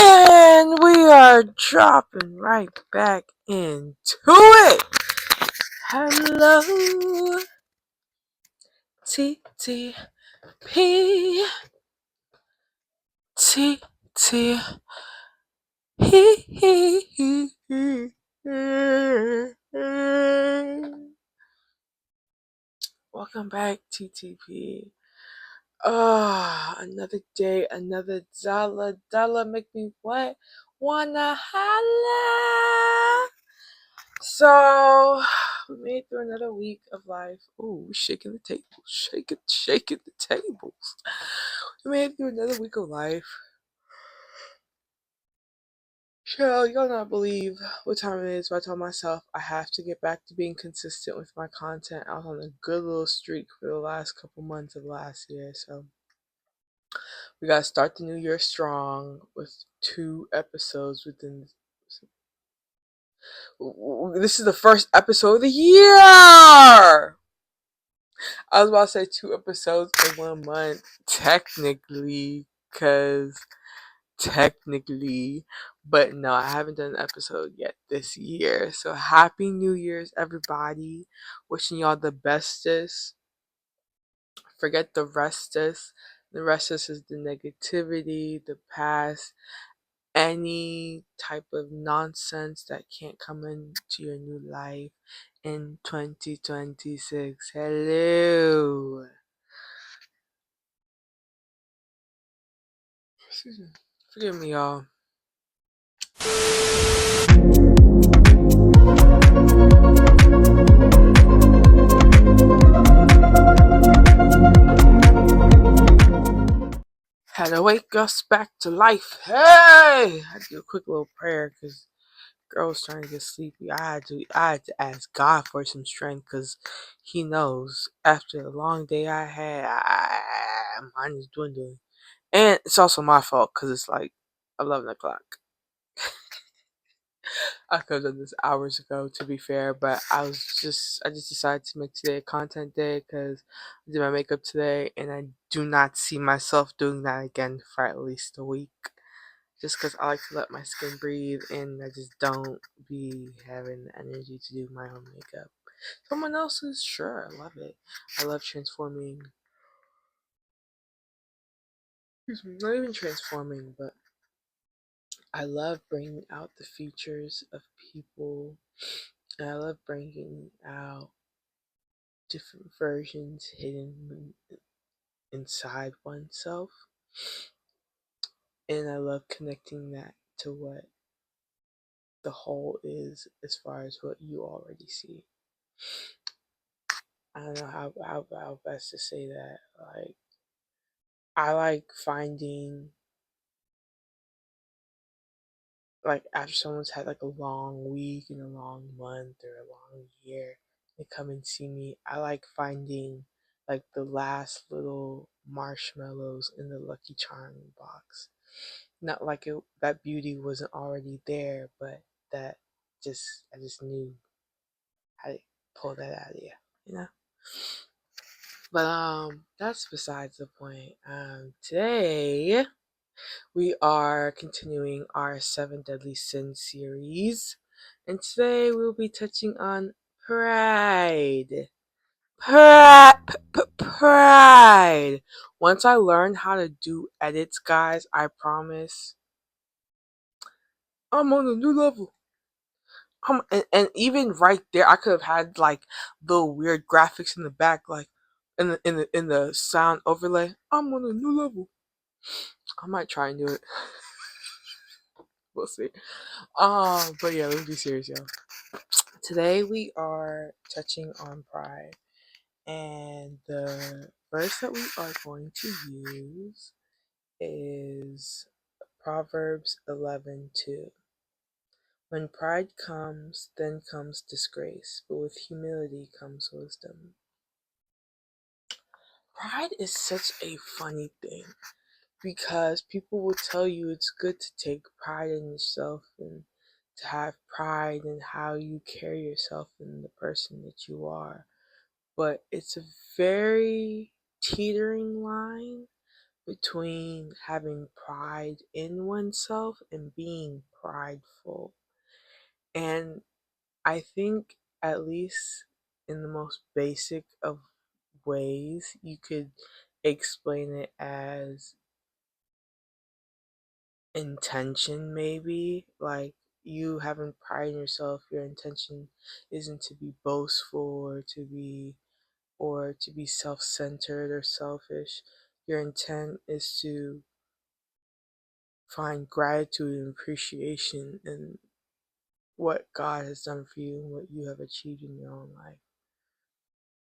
And we are dropping right back into it. Hello, T T P T T P. Welcome back, TTP. Another day, another dollar. Dollar make me what? Wanna holla. So we made it through another week of life. Ooh, we shaking the tables. Shaking the tables. We made it through another week of life. Chill, y'all not believe what time it is, but I told myself I have to get back to being consistent with my content. I was on a good little streak for the last couple months of last year, so we gotta start the new year strong with 2 episodes within. This is the first episode of the year! I was about to say 2 episodes in 1 month, technically, but no, I haven't done an episode yet this year. So happy New Year's, everybody! Wishing y'all the bestest. Forget the restest. The restest is the negativity, the past, any type of nonsense that can't come into your new life in 2026. Hello. Excuse me. Forgive me, y'all. Had to wake us back to life. Hey! I had to do a quick little prayer because girl was trying to get sleepy. I had to ask God for some strength because He knows after the long day I had, mine is dwindling. And it's also my fault because it's like 11 o'clock. I could have done this hours ago, to be fair, but I just decided to make today a content day because I did my makeup today, and I do not see myself doing that again for at least a week. Just because I like to let my skin breathe, and I just don't be having the energy to do my own makeup. Someone else's, sure, I love it. I love transforming. Not even transforming, but I love bringing out the features of people. And I love bringing out different versions hidden inside oneself. And I love connecting that to what the whole is as far as what you already see. I don't know how best to say that. Like, I like finding, like, after someone's had like a long week and a long month or a long year, they come and see me. I like finding like the last little marshmallows in the Lucky Charm box. Not like that beauty wasn't already there, but that I just knew how to pull that out of you, you know. But that's besides the point. Today we are continuing our 7 Deadly Sins series, and today we'll be touching on pride. Pride. Once I learn how to do edits, guys, I promise I'm on a new level. And even right there, I could have had like the weird graphics in the back, like in the sound overlay. I'm on a new level. I might try and do it. We'll see. But yeah, let's be serious, y'all. Today we are touching on pride, and the verse that we are going to use is Proverbs 11:2. When pride comes, then comes disgrace, but with humility comes wisdom. Pride is such a funny thing because people will tell you it's good to take pride in yourself and to have pride in how you carry yourself and the person that you are. But it's a very teetering line between having pride in oneself and being prideful. And I think, at least in the most basic of ways, you could explain it as intention, maybe. Like, you having pride in yourself, your intention isn't to be boastful or to be self-centered or selfish. Your intent is to find gratitude and appreciation in what God has done for you and what you have achieved in your own life.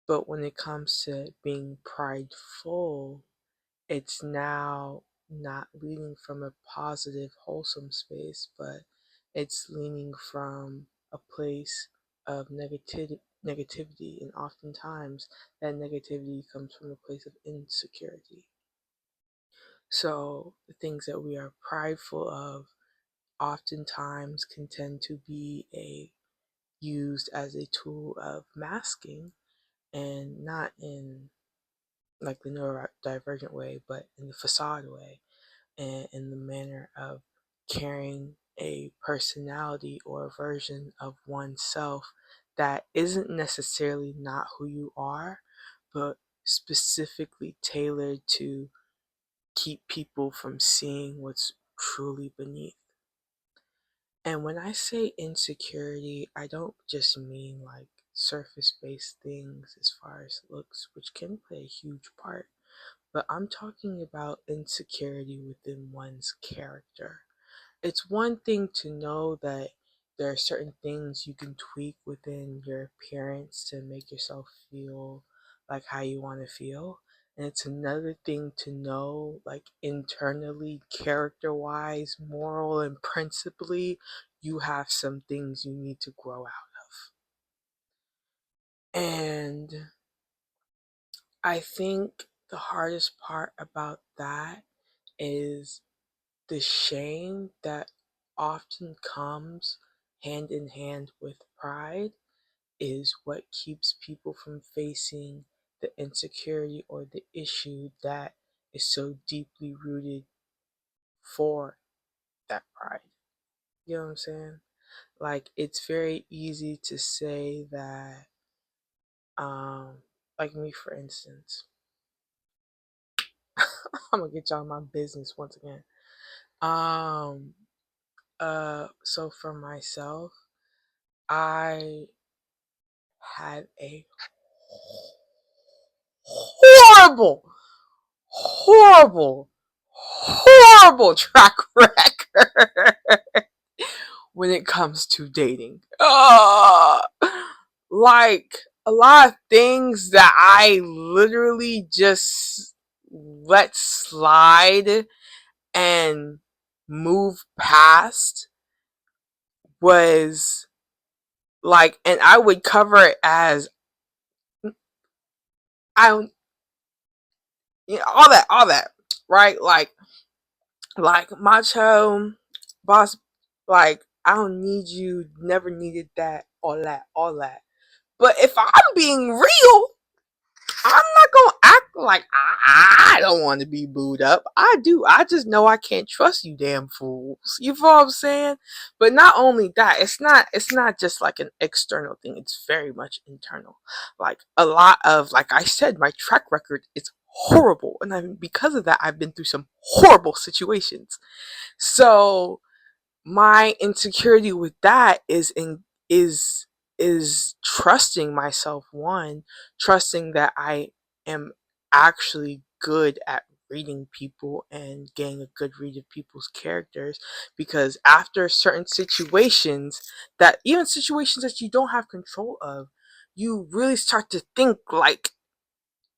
But when it comes to being prideful, it's now not leading from a positive, wholesome space, but it's leaning from a place of negativity, and oftentimes that negativity comes from a place of insecurity. So the things that we are prideful of oftentimes can tend to be a used as a tool of masking, and not in like the neurodivergent way, but in the facade way, and in the manner of carrying a personality or a version of oneself that isn't necessarily not who you are, but specifically tailored to keep people from seeing what's truly beneath. And when I say insecurity, I don't just mean like surface based things as far as looks, which can play a huge part, but I'm talking about insecurity within one's character. It's one thing to know that there are certain things you can tweak within your appearance to make yourself feel like how you want to feel. And it's another thing to know, like internally, character wise, moral, and principally, you have some things you need to grow out of. And I think the hardest part about that is the shame that often comes hand in hand with pride is what keeps people from facing the insecurity or the issue that is so deeply rooted for that pride. You know what I'm saying? Like, it's very easy to say that, um, like me, for instance, I'm gonna get y'all my business once again. Um, so for myself, I had a horrible, horrible, horrible track record when it comes to dating. Like a lot of things that I literally just let slide and move past was like, and I would cover it as I don't, all that, right? Like macho boss, like I don't need you, never needed that, all that. But if I'm being real, I'm not gonna act like I don't want to be booed up. I do. I just know I can't trust you damn fools. You feel what I'm saying? But not only that, it's not just like an external thing. It's very much internal. Like a lot of, like I said, my track record is horrible, and because of that I've been through some horrible situations. So my insecurity with that is trusting myself, one, trusting that I am actually good at reading people and getting a good read of people's characters, because after certain situations, that even situations that you don't have control of, you really start to think like,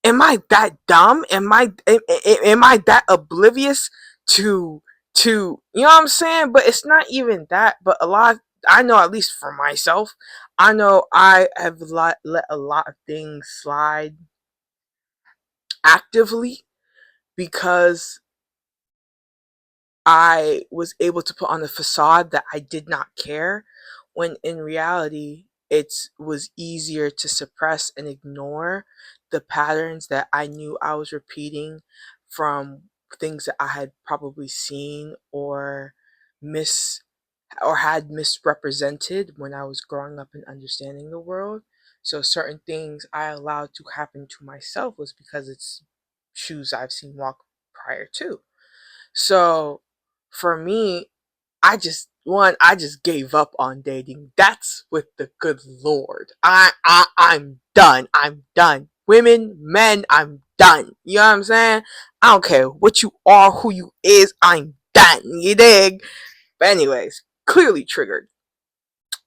am I that dumb? Am I that oblivious to you know what I'm saying? But it's not even that. But a lot, I know, at least for myself, I know I have let a lot of things slide actively because I was able to put on the facade that I did not care, when in reality it was easier to suppress and ignore the patterns that I knew I was repeating from things that I had probably seen mis or had misrepresented when I was growing up and understanding the world. So certain things I allowed to happen to myself was because it's shoes I've seen walk prior to. So for me, I just gave up on dating. That's with the good Lord. I'm done. I'm done. Women, men, I'm done. You know what I'm saying? I don't care what you are, who you is, I'm done. You dig? But anyways, clearly triggered.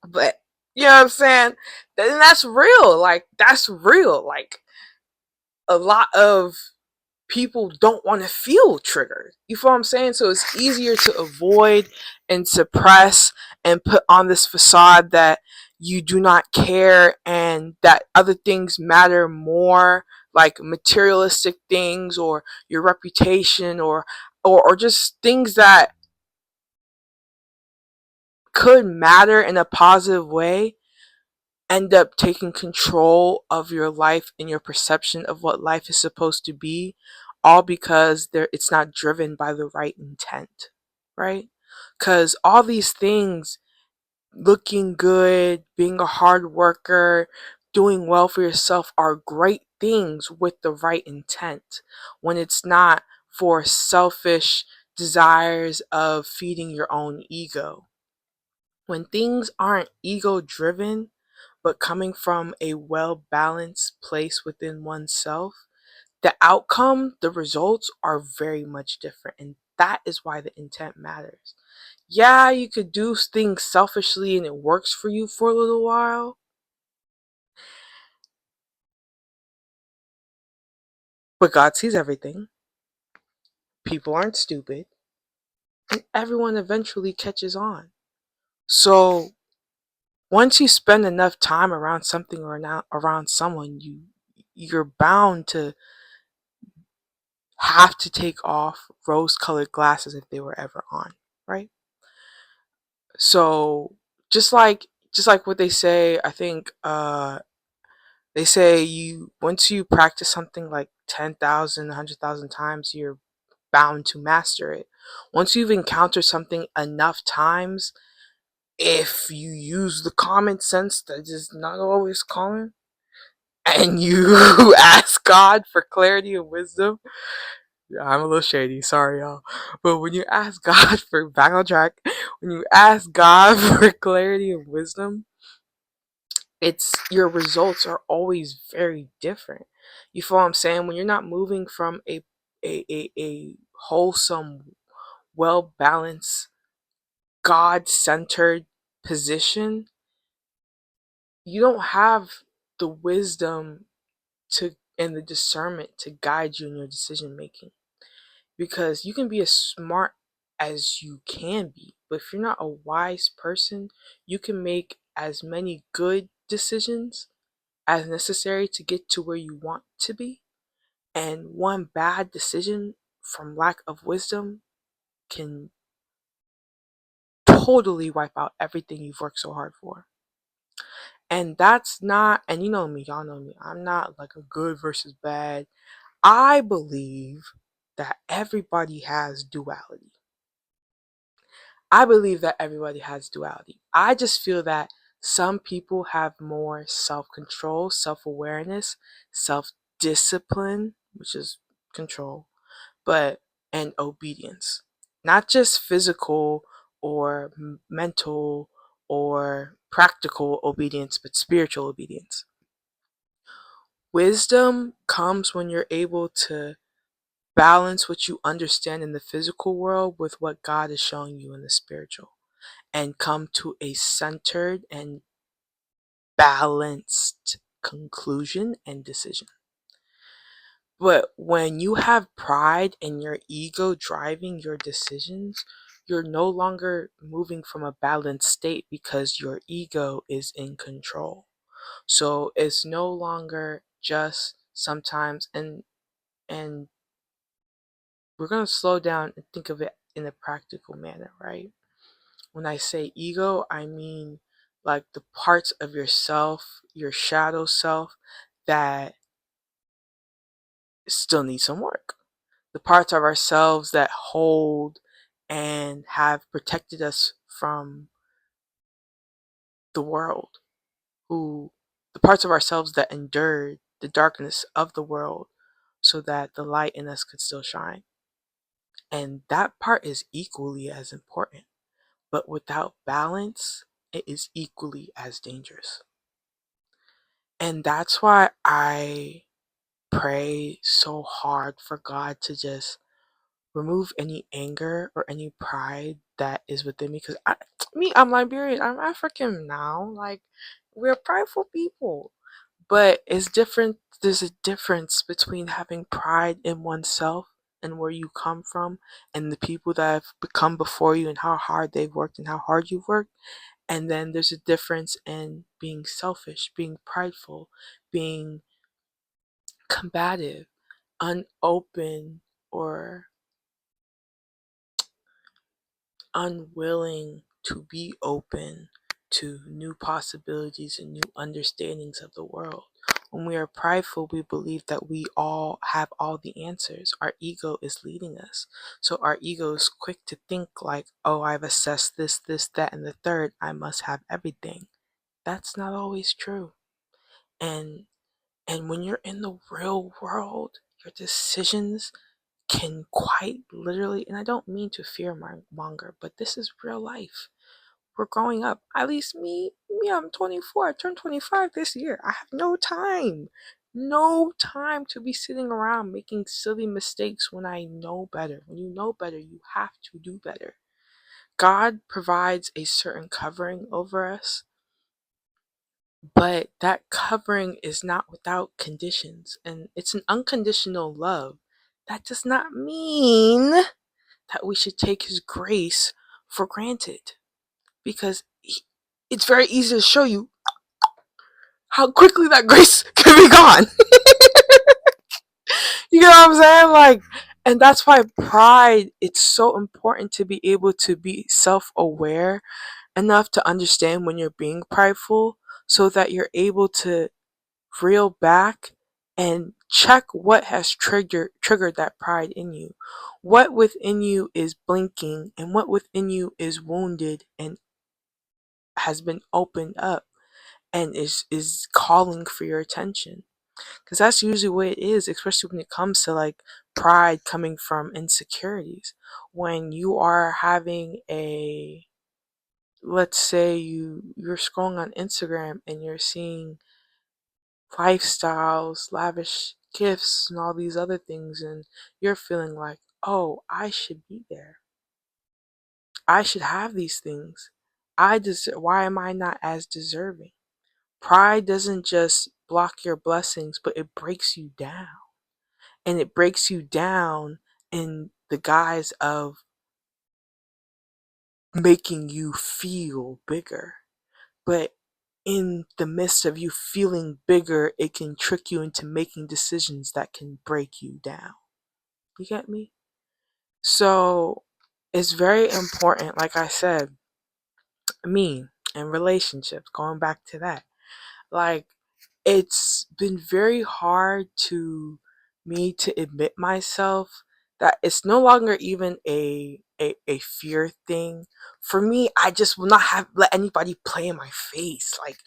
But you know what I'm saying? Then that's real. Like that's real. Like a lot of people don't want to feel triggered. You feel what I'm saying? So it's easier to avoid and suppress and put on this facade that you do not care and that other things matter more, like materialistic things or your reputation or just things that could matter in a positive way end up taking control of your life and your perception of what life is supposed to be, all because it's not driven by the right intent, right? Because all these things, looking good, being a hard worker, doing well for yourself, are great things with the right intent. When it's not for selfish desires of feeding your own ego. When things aren't ego driven, but coming from a well balanced place within oneself, the outcome, the results are very much different. And that is why the intent matters. Yeah, you could do things selfishly and it works for you for a little while, but God sees everything. People aren't stupid, and everyone eventually catches on. So once you spend enough time around something or around someone, you're bound to have to take off rose colored glasses if they were ever on, right? So just like what they say, I think they say you once you practice something like 10,000, 100,000 times, you're bound to master it. Once you've encountered something enough times, if you use the common sense that is not always common, and you ask God for clarity and wisdom, yeah, I'm a little shady, sorry y'all. But when you ask God for back on track, when you ask God for clarity and wisdom, it's your results are always very different. You feel what I'm saying? When you're not moving from a wholesome, well balanced, God centered position, you don't have the wisdom to and the discernment to guide you in your decision making. Because you can be as smart as you can be, but if you're not a wise person, you can make as many good decisions as necessary to get to where you want to be, and one bad decision from lack of wisdom can totally wipe out everything you've worked so hard for. And that's not, and you know me, y'all know me, I'm not like a good versus bad. I believe that everybody has duality. I believe that everybody has duality. I just feel that some people have more self control, self awareness, self discipline, which is control, but and obedience. Not just physical or mental or practical obedience, but spiritual obedience. Wisdom comes when you're able to balance what you understand in the physical world with what God is showing you in the spiritual, and come to a centered and balanced conclusion and decision. But when you have pride and your ego driving your decisions, you're no longer moving from a balanced state because your ego is in control. So it's no longer just sometimes, and we're going to slow down and think of it in a practical manner, right? When I say ego, I mean like the parts of yourself, your shadow self, that still need some work. the parts of ourselves that hold and have protected us from the world, who the parts of ourselves that endured the darkness of the world so that the light in us could still shine. And that part is equally as important. But without balance, it is equally as dangerous. And that's why I pray so hard for God to just remove any anger or any pride that is within me. Because I'm Liberian, I'm African now. Like, we're prideful people. But it's different. There's a difference between having pride in oneself and where you come from and the people that have become before you and how hard they've worked and how hard you've worked. And then there's a difference in being selfish, being prideful, being combative, unopen, or unwilling to be open to new possibilities and new understandings of the world. When we are prideful, we believe that we all have all the answers. Our ego is leading us. So our ego is quick to think like, oh, I've assessed this, that, and the third. I must have everything. That's not always true. And when you're in the real world, your decisions can quite literally, and I don't mean to fear monger, but this is real life. We're growing up. At least me, I'm 24. I turned 25 this year. I have no time. No time to be sitting around making silly mistakes when I know better. When you know better, you have to do better. God provides a certain covering over us, but that covering is not without conditions, and it's an unconditional love. That does not mean that we should take his grace for granted, because it's very easy to show you how quickly that grace can be gone. You know what I'm saying? Like, and that's why pride, it's so important to be able to be self-aware enough to understand when you're being prideful so that you're able to reel back and check what has triggered that pride in you. What within you is blinking and what within you is wounded and has been opened up and is calling for your attention. Because that's usually what it is, especially when it comes to like pride coming from insecurities. When you are having a, let's say you're scrolling on Instagram and you're seeing lifestyles, lavish gifts, and all these other things, and you're feeling like, oh, I should be there. I should have these things. Why am I not as deserving? Pride doesn't just block your blessings, but it breaks you down. And it breaks you down in the guise of making you feel bigger. But in the midst of you feeling bigger, it can trick you into making decisions that can break you down. You get me? So it's very important, like I said, me and relationships, going back to that. Like, it's been very hard to me to admit myself that it's no longer even a fear thing. For me, I just will not have let anybody play in my face. Like,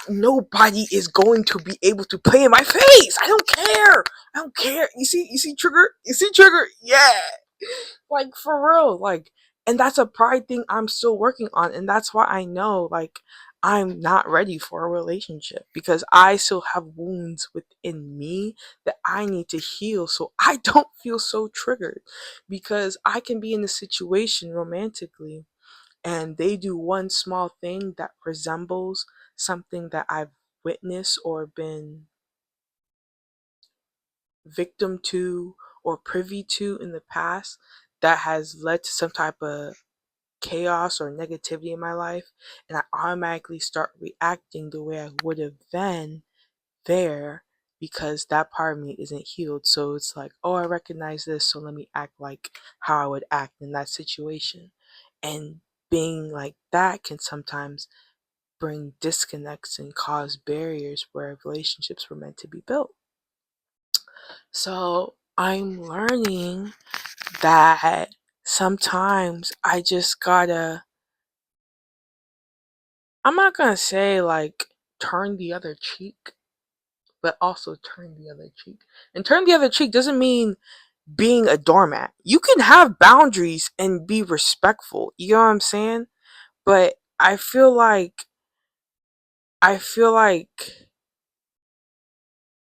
nobody is going to be able to play in my face. I don't care. I don't care. You see trigger? You see trigger? Yeah. Like, for real. Like, and that's a pride thing I'm still working on, and that's why I know, like, I'm not ready for a relationship, because I still have wounds within me that I need to heal so I don't feel so triggered. Because I can be in a situation romantically and they do one small thing that resembles something that I've witnessed or been victim to or privy to in the past, that has led to some type of chaos or negativity in my life, and I automatically start reacting the way I would have then there, because that part of me isn't healed. So it's like, oh, I recognize this, so let me act like how I would act in that situation. And being like that can sometimes bring disconnects and cause barriers where relationships were meant to be built. So I'm learning that sometimes I just gotta, I'm not gonna say like turn the other cheek, but also turn the other cheek. And turn the other cheek doesn't mean being a doormat. You can have boundaries and be respectful. You know what I'm saying? But I feel like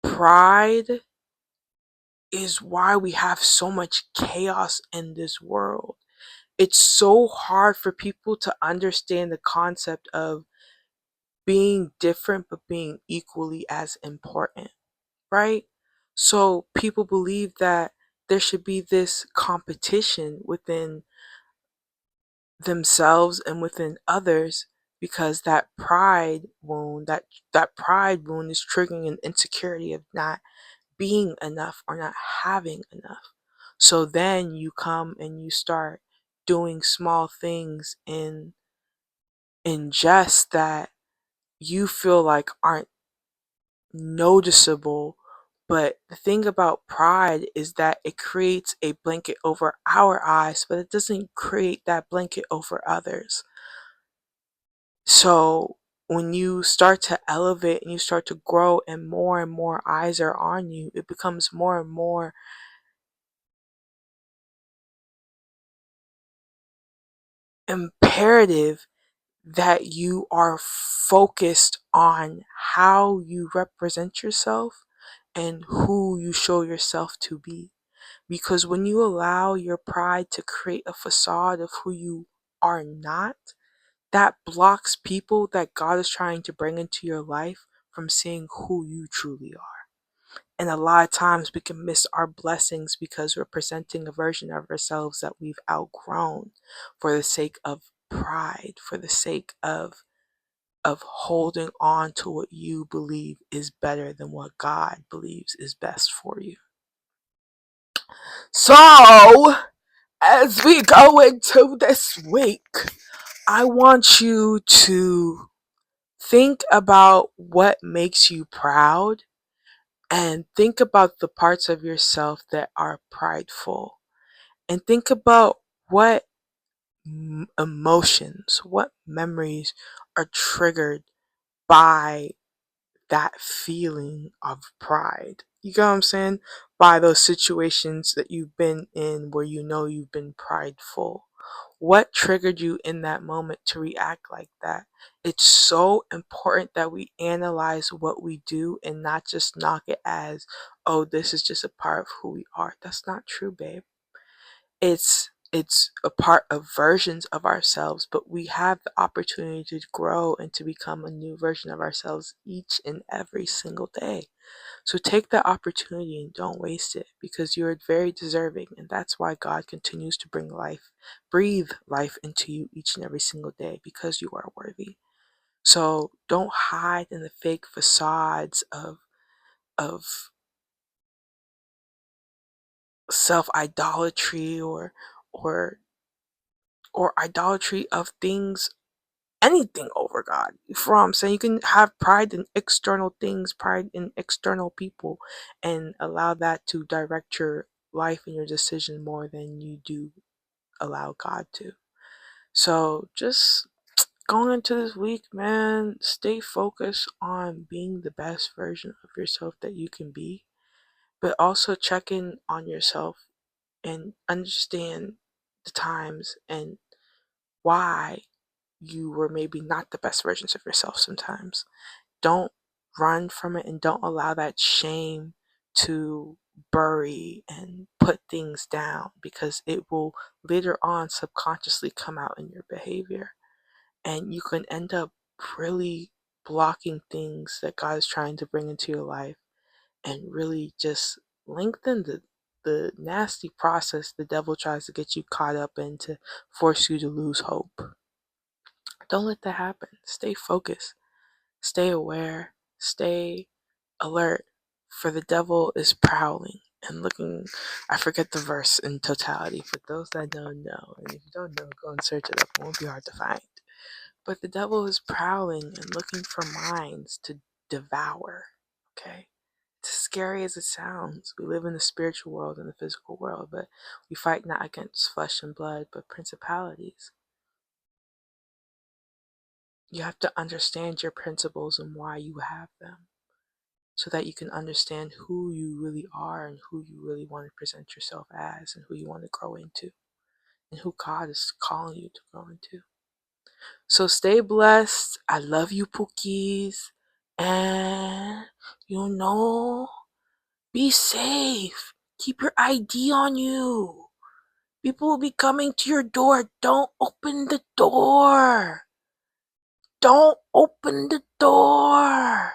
pride is why we have so much chaos in this world. It's so hard for people to understand the concept of being different but being equally as important, right? So people believe that there should be this competition within themselves and within others because that pride wound is triggering an insecurity of not being enough or not having enough. So then you come and you start doing small things in jest that you feel like aren't noticeable. But the thing about pride is that it creates a blanket over our eyes, but it doesn't create that blanket over others. So when you start to elevate and you start to grow and more eyes are on you, it becomes more and more imperative that you are focused on how you represent yourself and who you show yourself to be. Because when you allow your pride to create a facade of who you are not, that blocks people that God is trying to bring into your life from seeing who you truly are. And a lot of times we can miss our blessings because we're presenting a version of ourselves that we've outgrown for the sake of pride, for the sake of holding on to what you believe is better than what God believes is best for you. So, as we go into this week, I want you to think about what makes you proud and think about the parts of yourself that are prideful and think about what emotions, what memories are triggered by that feeling of pride. You get what I'm saying? By those situations that you've been in where you know you've been prideful. What triggered you in that moment to react like that? It's so important that we analyze what we do and not just knock it as, oh, this is just a part of who we are. That's not true, babe. It's a part of versions of ourselves, but we have the opportunity to grow and to become a new version of ourselves each and every single day. So take that opportunity and don't waste it because you're very deserving, and that's why God continues to breathe life into you each and every single day because you are worthy. So don't hide in the fake facades of self idolatry or or idolatry of things, anything over God. You know what I'm saying? You can have pride in external things, pride in external people, and allow that to direct your life and your decision more than you do allow God to. So just going into this week, man, stay focused on being the best version of yourself that you can be, but also check in on yourself and understand the times and why you were maybe not the best versions of yourself sometimes. Don't run from it and don't allow that shame to bury and put things down because it will later on subconsciously come out in your behavior. And you can end up really blocking things that God is trying to bring into your life and really just lengthen the nasty process the devil tries to get you caught up in to force you to lose hope. Don't let that happen. Stay focused, stay aware, stay alert, for the devil is prowling and looking. I forget the verse in totality for those that don't know. And if you don't know, go and search it up. It won't be hard to find. But the devil is prowling and looking for minds to devour. Okay? It's as scary as it sounds. We live in the spiritual world and the physical world, but we fight not against flesh and blood, but principalities. You have to understand your principles and why you have them, so that you can understand who you really are and who you really want to present yourself as and who you want to grow into and who God is calling you to grow into. So stay blessed. I love you, Pookies. And, be safe. Keep your ID on you. People will be coming to your door. Don't open the door. Don't open the door.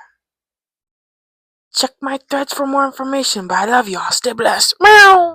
Check my threads for more information, but I love y'all. Stay blessed. Meow.